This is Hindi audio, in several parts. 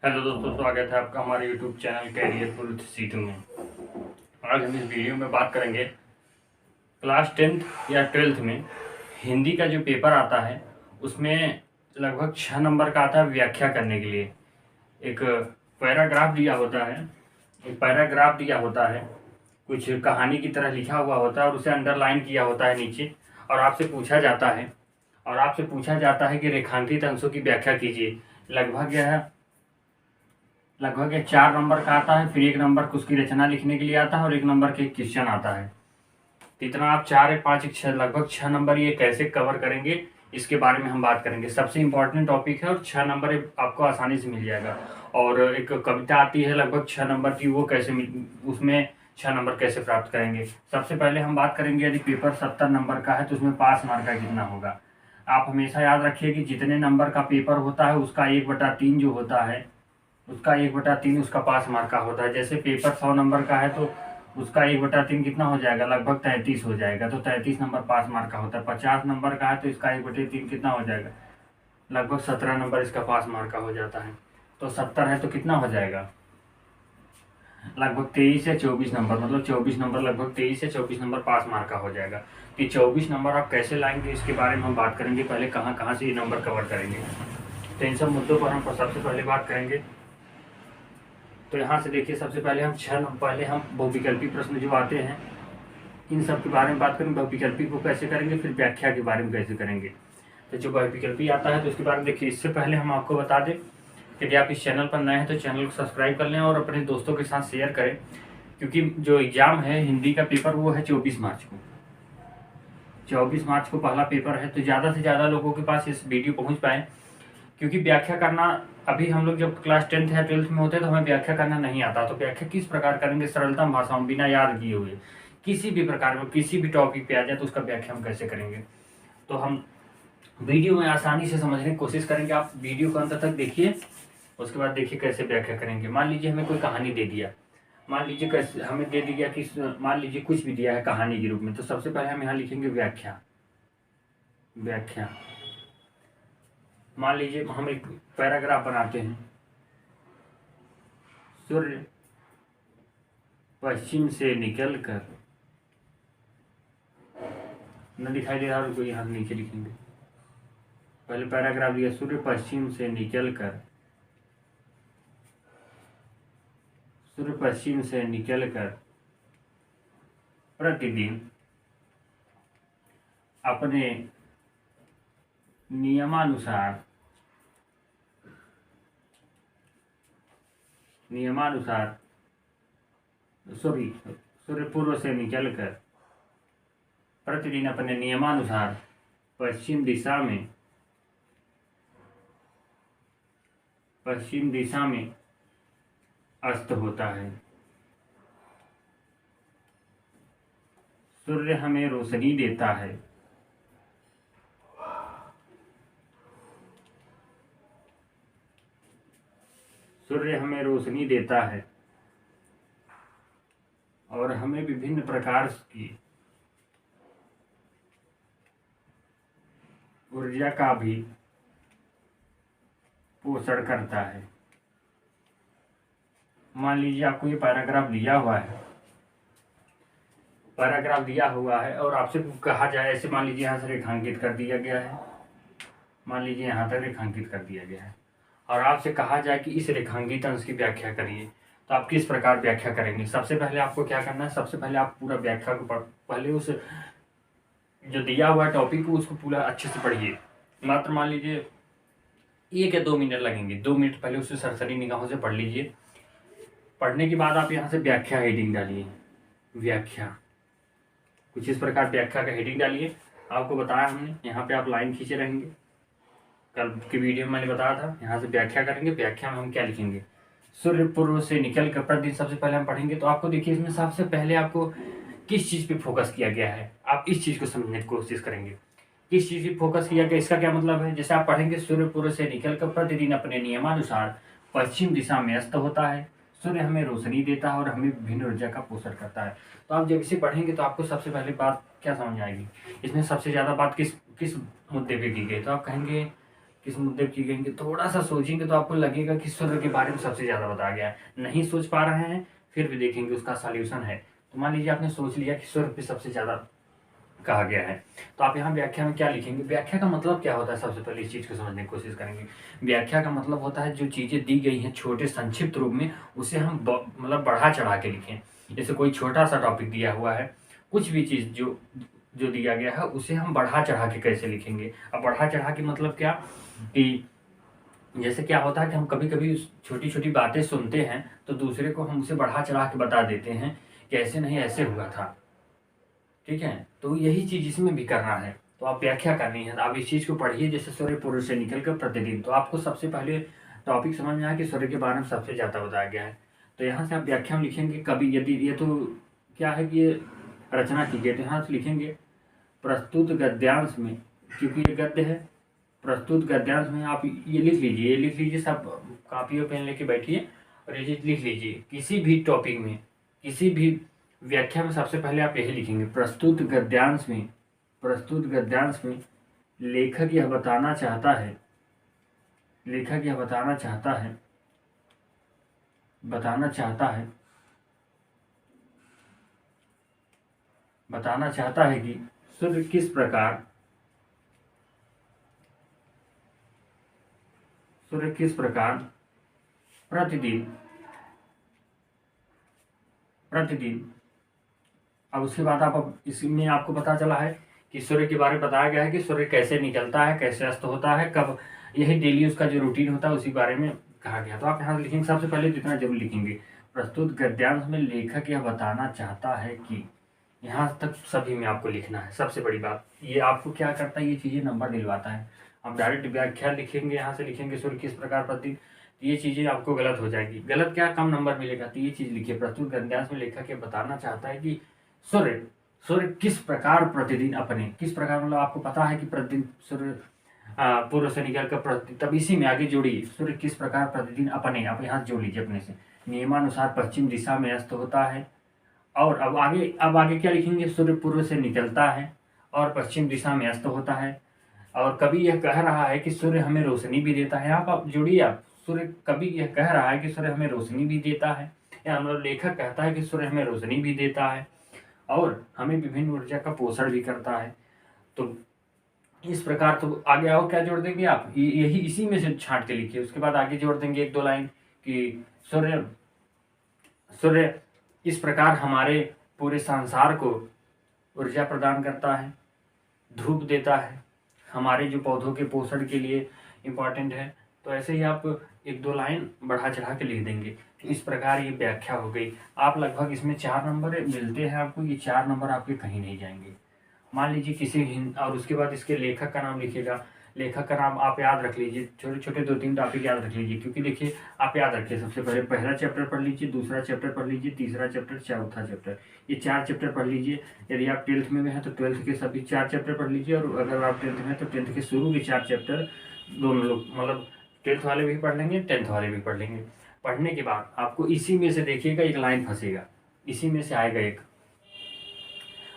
हेलो दोस्तों, स्वागत है आपका हमारे यूट्यूब चैनल कैरियर पुरुष सीटू में। आज हम इस वीडियो में बात करेंगे क्लास 10th या 12th में हिंदी का जो पेपर आता है उसमें लगभग 6 नंबर का आता है व्याख्या करने के लिए। एक पैराग्राफ दिया होता है, कुछ कहानी की तरह लिखा हुआ होता है और उसे अंडरलाइन किया होता है नीचे, और आपसे पूछा जाता है कि रेखांकित अंशों की व्याख्या कीजिए। लगभग ये 4 नंबर का आता है, फिर 1 नंबर को उसकी रचना लिखने के लिए आता है और 1 नंबर के क्वेश्चन आता है। तो इतना आप 4 1 5 1 6 लगभग 6 नंबर ये कैसे कवर करेंगे इसके बारे में हम बात करेंगे। सबसे इम्पोर्टेंट टॉपिक है और 6 नंबर आपको आसानी से मिल जाएगा। और एक कविता आती है लगभग 6 नंबर की, वो उसमें 6 नंबर कैसे प्राप्त करेंगे। सबसे पहले हम बात करेंगे, यदि पेपर 70 नंबर का है तो उसमें पास मार्क का कितना होगा। आप हमेशा याद रखिए कि जितने नंबर का पेपर होता है उसका 1/3 जो होता है, उसका 1/3 उसका पास मार्क का होता है। जैसे पेपर 100 नंबर का है तो उसका 1/3 कितना हो जाएगा, लगभग 33 हो जाएगा, तो 33 नंबर पास मार्क का होता है। 50 नंबर का है तो इसका 1/3 कितना हो जाएगा, लगभग 17 नंबर इसका पास मार्क का हो जाता है। तो 70 है तो कितना हो जाएगा, लगभग 23 या 24 नंबर, मतलब 24 नंबर, लगभग 23 या 24 नंबर पास मार्क का हो जाएगा। तो 24 नंबर आप कैसे लाएंगे इसके बारे में हम बात करेंगे। पहले कहाँ कहाँ से ये नंबर कवर करेंगे, तो इन सब मुद्दों पर हम सबसे पहले बात करेंगे। तो यहाँ से देखिए, सबसे पहले हम बहुविकल्पी प्रश्न जो आते हैं इन सब के बारे में बात करेंगे। बहुविकल्पी को कैसे करेंगे, फिर व्याख्या के बारे में कैसे करेंगे। तो जो बहुविकल्पी आता है तो उसके बारे में देखिए। इससे पहले हम आपको बता दें कि यदि आप इस चैनल पर नए हैं तो चैनल को सब्सक्राइब कर लें और अपने दोस्तों के साथ शेयर करें, क्योंकि जो एग्ज़ाम है हिंदी का पेपर वो है 24 मार्च को। 24 मार्च को पहला पेपर है, तो ज़्यादा से ज़्यादा लोगों के पास इस वीडियो पहुँच पाए, क्योंकि व्याख्या करना, अभी हम लोग जब क्लास 10th या 12th में होते हैं तो हमें व्याख्या करना नहीं आता। तो व्याख्या किस प्रकार करेंगे, सरलतम भाषा में, बिना याद किए हुए, किसी भी प्रकार में किसी भी टॉपिक पे आ जाए तो उसका व्याख्या हम कैसे करेंगे। तो हम वीडियो में आसानी से समझने की कोशिश करेंगे। आप वीडियो को अंत तक देखिए, उसके बाद देखिए कैसे व्याख्या करेंगे। मान लीजिए हमें कोई कहानी दे दिया, मान लीजिए कैसे हमें दे दिया कि मान लीजिए कुछ भी दिया है कहानी के रूप में, तो सबसे पहले हम यहाँ लिखेंगे व्याख्या। मान लीजिए हम एक पैराग्राफ बनाते हैं, सूर्य पश्चिम से निकलकर, न दिखाई दे रहा है, यहाँ नीचे लिखेंगे। पहले पैराग्राफ दिया, सूर्य पश्चिम से निकलकर प्रतिदिन अपने नियमानुसार सूर्य पूर्व से निकलकर प्रतिदिन अपने नियमानुसार पश्चिम दिशा में अस्त होता है। सूर्य हमें रोशनी देता है। और हमें विभिन्न प्रकार की ऊर्जा का भी पोषण करता है। मान लीजिए आपको ये पैराग्राफ दिया हुआ है और आपसे कहा जाए, ऐसे मान लीजिए यहाँ से रेखांकित कर दिया गया है, मान लीजिए यहाँ तक रेखांकित कर दिया गया है, और आपसे कहा जाए कि इस रेखांकित अंश की व्याख्या करिए, तो आप किस प्रकार व्याख्या करेंगे। सबसे पहले आपको क्या करना है, सबसे पहले आप पूरा व्याख्या को पहले उस जो दिया हुआ टॉपिक को उसको पूरा अच्छे से पढ़िए। मात्र मान लीजिए 1 या 2 मिनट लगेंगे, 2 मिनट पहले उसे सरसरी निगाहों से पढ़ लीजिए। पढ़ने के बाद आप यहाँ से व्याख्या हेडिंग डालिए। व्याख्या कुछ इस प्रकार व्याख्या का हेडिंग डालिए। आपको बताया हमने, यहाँ पे आप लाइन खींचे रहेंगे, कल की वीडियो में मैंने बताया था। यहाँ से व्याख्या करेंगे, व्याख्या में हम क्या लिखेंगे, सूर्य पूर्व से निकल कर प्रतिदिन, सबसे पहले हम पढ़ेंगे। तो आपको देखिए इसमें सबसे पहले आपको किस चीज़ पे फोकस किया गया है, आप इस चीज़ को समझने की कोशिश करेंगे। किस चीज़ पे फोकस किया गया, इसका क्या मतलब है। जैसे आप पढ़ेंगे, सूर्य पूर्व से निकल कर प्रतिदिन अपने नियमानुसार पश्चिम दिशा में अस्त होता है। सूर्य हमें रोशनी देता है और हमें विभिन्न ऊर्जा का पोषण करता है। तो आप जब इसे पढ़ेंगे तो आपको सबसे पहले बात क्या समझ आएगी, इसमें सबसे ज़्यादा बात किस मुद्दे पे की गई। तो आप कहेंगे किस मुद्दे पर खींचेंगे, थोड़ा सा सोचेंगे तो आपको लगेगा कि सूर्य के बारे में सबसे ज़्यादा बताया गया है। नहीं सोच पा रहे हैं फिर भी देखेंगे उसका सॉल्यूशन है। तो मान लीजिए आपने सोच लिया कि सूर्य पे सबसे ज़्यादा कहा गया है, तो आप यहाँ व्याख्या में क्या लिखेंगे। व्याख्या का मतलब क्या होता है, सबसे पहले इस चीज़ को समझने की कोशिश करेंगे। व्याख्या का मतलब होता है जो चीज़ें दी गई हैं छोटे संक्षिप्त रूप में, उसे हम मतलब बढ़ा चढ़ा के लिखें। जैसे कोई छोटा सा टॉपिक दिया हुआ है, कुछ भी चीज़ जो जो दिया गया है उसे हम बढ़ा चढ़ा के कैसे लिखेंगे। अब बढ़ा चढ़ा के मतलब क्या कि जैसे क्या होता है कि हम कभी कभी छोटी छोटी बातें सुनते हैं तो दूसरे को हम उसे बढ़ा चढ़ा के बता देते हैं कि ऐसे नहीं ऐसे हुआ था, ठीक है। तो यही चीज़ इसमें भी करना है। तो आप व्याख्या करनी है, आप इस चीज़ को पढ़िए। जैसे सूर्य पूर्व से निकल कर प्रतिदिन, तो आपको सबसे पहले टॉपिक समझ में आया कि सूर्य के बारे में सबसे ज़्यादा बताया गया है। तो यहाँ से आप व्याख्या में लिखेंगे कभी, यदि ये तो क्या है कि ये रचना की गई, तो यहाँ से लिखेंगे प्रस्तुत गद्यांश में, क्योंकि ये गद्य है। प्रस्तुत गद्यांश में आप ये लिख लीजिए, ये लिख लीजिए, सब कॉपी और पेन लेके बैठिए और ये चीज़ लिख लीजिए। किसी भी टॉपिक में, किसी भी व्याख्या में सबसे पहले आप यही लिखेंगे, प्रस्तुत गद्यांश में, प्रस्तुत गद्यांश में लेखक यह बताना चाहता है, लेखक यह बताना चाहता है, बताना चाहता है, बताना चाहता है कि सूर्य किस प्रकार, सूर्य किस प्रकार प्रतिदिन, प्रतिदिन। अब उसके बाद आप इसमें आपको पता चला है कि सूर्य के बारे में बताया गया है कि सूर्य कैसे निकलता है, कैसे अस्त होता है, कब, यही डेली उसका जो रूटीन होता है उसी बारे में कहा गया। तो आप यहाँ लिखेंगे, सबसे पहले जितना जरूर लिखेंगे, प्रस्तुत गद्यांश में लेखक यह बताना चाहता है कि, यहाँ तक सभी में आपको लिखना है। सबसे बड़ी बात ये आपको क्या करता है, ये चीज़ें नंबर दिलवाता है। आप डायरेक्ट व्याख्या लिखेंगे, यहाँ से लिखेंगे सूर्य किस प्रकार प्रतिदिन, ये चीज़ें आपको गलत हो जाएगी। गलत क्या, कम नंबर मिलेगा। तो ये चीज़ लिखिए, प्रस्तुत गद्यांश में लेखक यह बताना चाहता है कि सूर्य, सूर्य किस प्रकार प्रतिदिन अपने, किस प्रकार मतलब आपको पता है कि प्रतिदिन सूर्य पूर्व से निकल कर प्रतिदिन, तब इसी में आगे जोड़िए, सूर्य किस प्रकार प्रतिदिन अपने, आप यहाँ जोड़ लीजिए अपने से, नियमानुसार पश्चिम दिशा में अस्त होता है। और अब आगे क्या लिखेंगे, सूर्य पूर्व से निकलता है और पश्चिम दिशा में अस्त होता है। और कभी यह कह रहा है कि सूर्य हमें रोशनी भी देता है। आप जोड़िए, आप सूर्य कभी यह कह रहा है कि सूर्य हमें रोशनी भी देता है, या मतलब लेखक कहता है कि सूर्य हमें रोशनी भी देता है और हमें विभिन्न ऊर्जा का पोषण भी करता है। तो इस प्रकार, तो आगे और क्या जोड़ देंगे आप, यही इसी में से छांट के लिखिए। उसके बाद आगे जोड़ देंगे एक दो लाइन कि सूर्य, सूर्य इस प्रकार हमारे पूरे संसार को ऊर्जा प्रदान करता है, धूप देता है, हमारे जो पौधों के पोषण के लिए इम्पॉर्टेंट है। तो ऐसे ही आप एक दो लाइन बढ़ा चढ़ा के लिख देंगे। तो इस प्रकार ये व्याख्या हो गई। आप लगभग इसमें 4 नंबर मिलते हैं आपको, ये 4 नंबर आपके कहीं नहीं जाएंगे। मान लीजिए किसी हिंद, और उसके बाद इसके लेखक का नाम लिखिएगा। लेखक का नाम आप याद रख लीजिए, छोटे छोटे 2-3 टॉपिक याद रख लीजिए, क्योंकि देखिए आप याद रखिए, सबसे पहले पहला चैप्टर पढ़ लीजिए, दूसरा चैप्टर पढ़ लीजिए, तीसरा चैप्टर, चौथा चैप्टर, ये 4 चैप्टर पढ़ लीजिए। यदि आप 12th में हैं तो 12th के सभी 4 चैप्टर पढ़ लीजिए, और अगर आप 10th में हैं तो 10th के शुरू के 4 चैप्टर दोनों लोग, मतलब 12th वाले भी पढ़ लेंगे, 10th वाले भी पढ़ लेंगे। पढ़ने के बाद आपको इसी में से देखिएगा एक लाइन फंसेगा, इसी में से आएगा एक,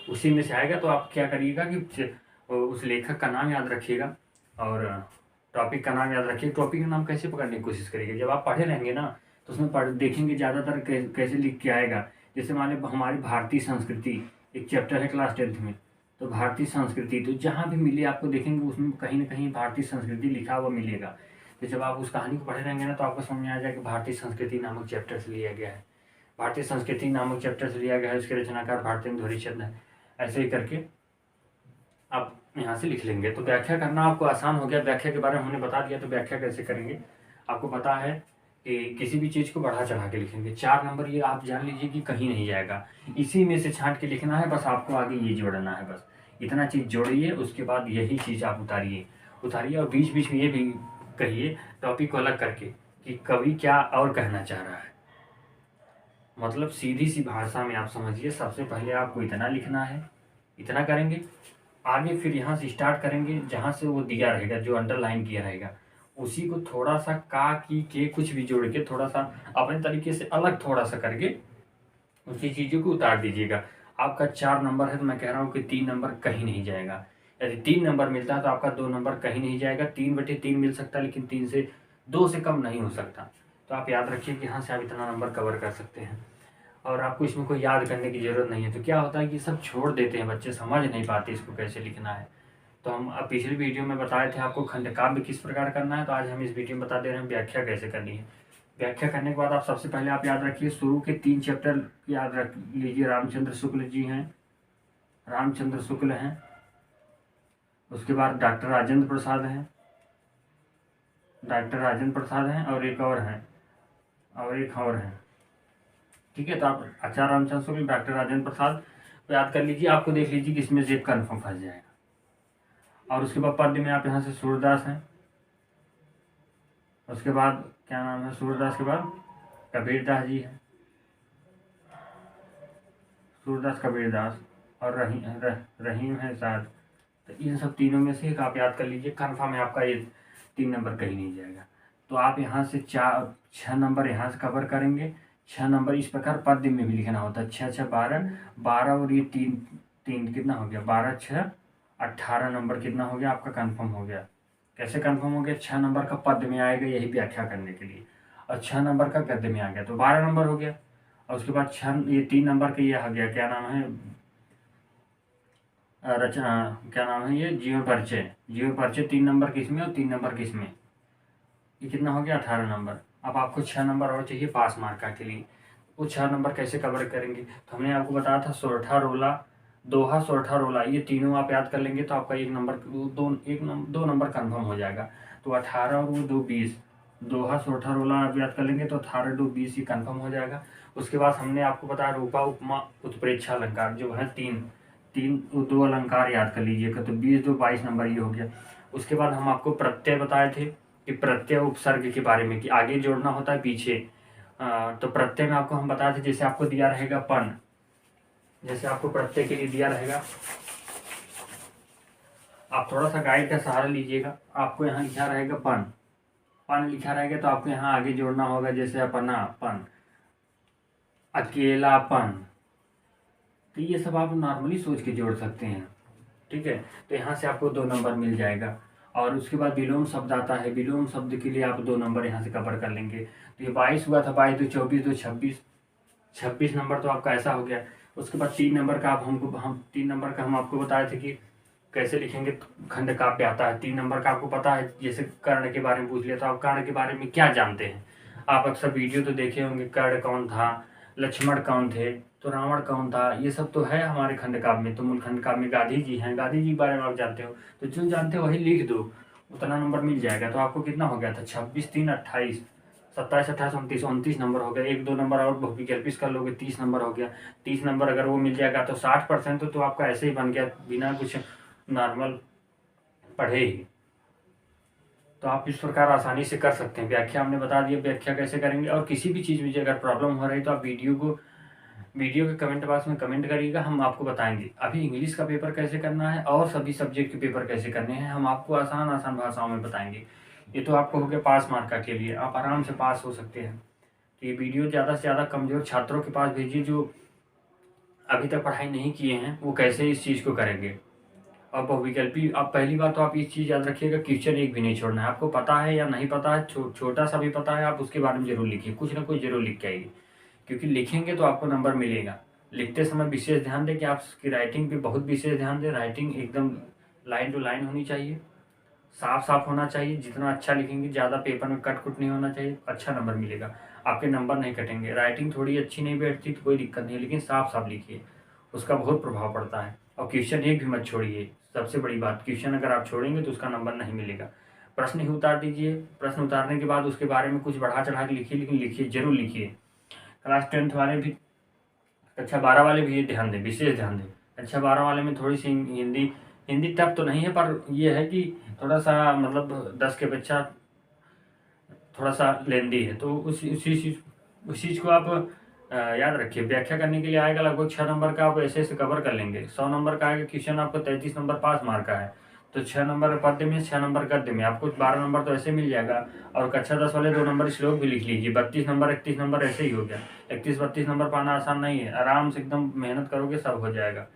उसी में से आएगा। तो आप क्या करिएगा कि उस लेखक का नाम याद रखिएगा और टॉपिक का नाम याद रखिए। टॉपिक का नाम कैसे पकड़ने की कोशिश करिएगा, जब आप पढ़े रहेंगे ना तो उसमें पढ़ देखेंगे ज़्यादातर कैसे लिख के आएगा। जैसे मान लो हमारी भारतीय संस्कृति एक चैप्टर है क्लास 10th में, तो भारतीय संस्कृति, तो जहाँ भी मिले आपको देखेंगे उसमें कहीं ना कहीं भारतीय संस्कृति लिखा हुआ मिलेगा। तो जब आप उस कहानी को पढ़े रहेंगे ना तो आपको समझ में आ जाएगा भारतीय संस्कृति नामक चैप्टर से लिया गया है, भारतीय संस्कृति नामक चैप्टर से लिया गया है, उसके रचनाकार भारतेंदु हरिश्चंद्र है। ऐसे ही करके आप यहाँ से लिख लेंगे। तो व्याख्या करना आपको आसान हो गया। व्याख्या के बारे में हमने बता दिया, तो व्याख्या कैसे करेंगे आपको पता है कि किसी भी चीज़ को बढ़ा चढ़ा के लिखेंगे। 4 नंबर ये आप जान लीजिए कि कहीं नहीं जाएगा, इसी में से छांट के लिखना है, बस आपको आगे ये जोड़ना है। बस इतना चीज़ जोड़िए, उसके बाद यही चीज़ आप उतारिए और बीच बीच में ये भी कहिए टॉपिक को अलग करके कि कवि क्या और कहना चाह रहा है। मतलब सीधी सी भाषा में आप समझिए। सबसे पहले आपको इतना लिखना है, इतना करेंगे, आगे फिर यहाँ से स्टार्ट करेंगे जहाँ से वो दिया रहेगा, जो अंडरलाइन किया रहेगा, उसी को थोड़ा सा का की के कुछ भी जोड़ के थोड़ा सा अपने तरीके से अलग थोड़ा सा करके उसी चीज़ों को उतार दीजिएगा। आपका 4 नंबर है तो मैं कह रहा हूँ कि 3 नंबर कहीं नहीं जाएगा। यदि 3 नंबर मिलता है तो आपका 2 नंबर कहीं नहीं जाएगा। 3/3 मिल सकता है, लेकिन 2 से कम नहीं हो सकता। तो आप याद रखिए कि यहाँ से आप इतना नंबर कवर कर सकते हैं और आपको इसमें कोई याद करने की ज़रूरत नहीं है। तो क्या होता है कि सब छोड़ देते हैं, बच्चे समझ नहीं पाते इसको कैसे लिखना है। तो हम अब पिछली वीडियो में बताए थे आपको खंडकाव्य किस प्रकार करना है, तो आज हम इस वीडियो में बता दे रहे हैं व्याख्या कैसे करनी है। व्याख्या करने के बाद आप सबसे पहले आप याद रखिए शुरू के 3 चैप्टर याद रख लीजिए। रामचंद्र शुक्ल जी हैं, रामचंद्र शुक्ल हैं, उसके बाद डॉक्टर राजेंद्र प्रसाद हैं, डॉक्टर राजेंद्र प्रसाद हैं, और एक और हैं, ठीक है। तो आप आचार्य रामचंद्र शुक्ल, डॉक्टर राजेंद्र प्रसाद तो याद कर लीजिए। आपको देख लीजिए कि इसमें से एक कन्फर्म फंस जाएगा। और उसके बाद पद्य में आप यहाँ से सूरदास हैं, उसके बाद क्या नाम है, सूरदास के बाद कबीरदास जी हैं, सूरदास कबीरदास, और रहीम है शायद। तो इन सब तीनों में से एक आप याद कर लीजिए, कन्फर्म है आपका ये 3 नंबर कहीं नहीं जाएगा। तो आप यहाँ से 6 नंबर यहाँ से कवर करेंगे। 6 नंबर इस प्रकार पद्य में भी लिखना होता है। 6 6 12 12 और ये 3 कितना हो गया, 12 6 18 नंबर कितना हो गया आपका, कन्फर्म हो गया। कैसे कन्फर्म हो गया, 6 नंबर का पद्य में आएगा यही व्याख्या करने के लिए, और 6 नंबर का गद्य में आ गया तो 12 नंबर हो गया। और उसके बाद 3 नंबर का ये आ गया, क्या नाम है, रचना, क्या नाम है ये, जीवन परिचय 3 नंबर किसमें और 3 नंबर किसमें, ये कितना हो गया 18 नंबर। अब आपको 6 नंबर और चाहिए पास मार्का के लिए। वो 6 नंबर कैसे कवर करेंगे, तो हमने आपको बताया था सोरठा रोला, दोहा, सोरठा रोला, ये तीनों आप याद कर लेंगे तो आपका 2 नंबर कन्फर्म हो जाएगा। तो 18 और वो 2 20, दोहा सोरठा रोला आप याद कर लेंगे तो 18 2 20 ही कन्फर्म हो जाएगा। उसके बाद हमने आपको बताया रूपा उपमा उत्प्रेक्षा अलंकार, जो है 2 अलंकार याद कर लीजिएगा। तो 20 2 22 नंबर ये हो गया। उसके बाद हम आपको प्रत्यय बताए थे कि प्रत्यय उपसर्ग के बारे में, कि आगे जोड़ना होता है पीछे। तो प्रत्यय में आपको हम बताए थे, जैसे आपको दिया रहेगा पन, जैसे आपको प्रत्यय के लिए दिया रहेगा, आप थोड़ा सा गाइड का सहारा लीजिएगा। आपको यहाँ लिखा रहेगा पन लिखा रहेगा तो आपको यहाँ आगे जोड़ना होगा, जैसे अपनापन, अकेलापन। तो ये सब आप नॉर्मली सोच के जोड़ सकते हैं, ठीक है। तो यहाँ से आपको 2 नंबर मिल जाएगा। और उसके बाद विलोम शब्द आता है, विलोम शब्द के लिए आप 2 नंबर यहाँ से कवर कर लेंगे। तो ये 22 हुआ था, 22 2 24 2 26 नंबर तो आपका ऐसा हो गया। उसके बाद 3 नंबर का हम 3 नंबर का हम आपको बताए थे कि कैसे लिखेंगे। खंड काव्य आता है 3 नंबर का, आपको पता है। जैसे कर्ण के बारे में पूछ लिया तो आप कर्ण के बारे में क्या जानते हैं, आप अक्सर वीडियो तो देखे होंगे, कर्ण कौन था, लक्ष्मण कौन थे, तो रावण कौन था, ये सब तो है हमारे खंड काव्य में। तो मूल खंड काव्य में गांधी जी हैं, गांधी जी के बारे में आप जानते हो, तो जो जानते हो वही लिख दो, उतना नंबर मिल जाएगा। तो आपको कितना हो गया था, 26 3 28 27 28 29 29 नंबर हो गया। 1 2 नंबर और बहुविकल्पित कर लोगे, 30 नंबर हो गया। 30 नंबर अगर वो मिल जाएगा तो 60% तो आपका ऐसे ही बन गया, बिना कुछ नॉर्मल पढ़े ही। तो आप इस प्रकार आसानी से कर सकते हैं। व्याख्या हमने बता दिया, व्याख्या कैसे करेंगे। और किसी भी चीज़ में अगर प्रॉब्लम हो रही तो आप वीडियो के कमेंट बॉक्स में कमेंट करिएगा, हम आपको बताएंगे। अभी इंग्लिश का पेपर कैसे करना है और सभी सब्जेक्ट के पेपर कैसे करने हैं, हम आपको आसान भाषाओं में बताएंगे। ये तो आपको हो गया पास मार्का के लिए, आप आराम से पास हो सकते हैं। तो ये वीडियो ज़्यादा से ज़्यादा कमज़ोर छात्रों के पास भेजिए, जो अभी तक पढ़ाई नहीं किए हैं, वो कैसे इस चीज़ को करेंगे। और बहुविकल्पी, आप पहली बात तो आप ये चीज़ याद रखिएगा, क्वेश्चन एक भी नहीं छोड़ना है। आपको पता है या नहीं पता है, छोटा सा भी पता है, आप उसके बारे में जरूर लिखिए, कुछ ना कुछ जरूर लिख के आइए, क्योंकि लिखेंगे तो आपको नंबर मिलेगा। लिखते समय विशेष ध्यान दें कि आपकी राइटिंग पे बहुत विशेष ध्यान दें। राइटिंग एकदम लाइन टू लाइन होनी चाहिए, साफ होना चाहिए। जितना अच्छा लिखेंगे, ज़्यादा पेपर में कट कुट नहीं होना चाहिए, अच्छा नंबर मिलेगा, आपके नंबर नहीं कटेंगे। राइटिंग थोड़ी अच्छी नहीं बैठती तो कोई दिक्कत नहीं है, लेकिन साफ लिखिए, उसका बहुत प्रभाव पड़ता है। और क्वेश्चन एक भी मत छोड़िए, सबसे बड़ी बात, क्वेश्चन अगर आप छोड़ेंगे तो उसका नंबर नहीं मिलेगा। प्रश्न ही उतार दीजिए, प्रश्न उतारने के बाद उसके बारे में कुछ बढ़ा चढ़ा के लिखिए, लेकिन लिखिए, जरूर लिखिए। क्लास 10th वाले भी, कक्षा 12 वाले भी ये ध्यान दें, विशेष ध्यान दें। कक्षा 12 वाले में थोड़ी सी हिंदी टफ तो नहीं है, पर ये है कि थोड़ा सा मतलब 10 के बच्चा थोड़ा सा लेंदी है, तो उसी चीज़ को आप याद रखिए। व्याख्या करने के लिए आएगा लगभग 6 नंबर का, आप ऐसे कवर कर लेंगे। 100 नंबर का आएगा क्वेश्चन, आपको 33 नंबर पास मार्क का है। तो 6 नंबर पद्य में, 6 नंबर गद्य में, आपको 12 नंबर तो ऐसे मिल जाएगा। और कक्षा 10 वाले 2 नंबर श्लोक भी लिख लीजिए। 32 नंबर 31 नंबर ऐसे ही हो गया। 31 32 नंबर पाना आसान नहीं है, आराम से एकदम मेहनत करोगे सब हो जाएगा।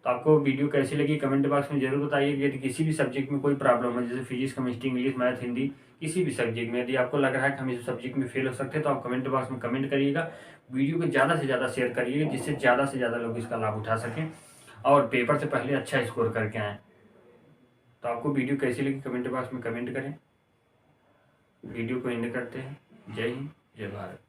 तो आपको वीडियो कैसी लगी कमेंट बॉक्स में जरूर बताइए। यदि किसी भी सब्जेक्ट में कोई प्रॉब्लम है, जैसे physics, chemistry, English, math, Hindi, किसी भी सब्जेक्ट में यदि आपको लग रहा है कि हम इस सब्जेक्ट में फेल हो सकते हैं, तो आप कमेंट बॉक्स में कमेंट करिएगा। वीडियो को ज़्यादा से ज़्यादा शेयर करिएगा, जिससे ज़्यादा से ज़्यादा लोग इसका लाभ उठा सकें और पेपर से पहले अच्छा स्कोर करके आएँ। तो आपको वीडियो कैसी लगी कमेंट बॉक्स में कमेंट करें। वीडियो को एंड करते हैं। जय हिंद, जय भारत।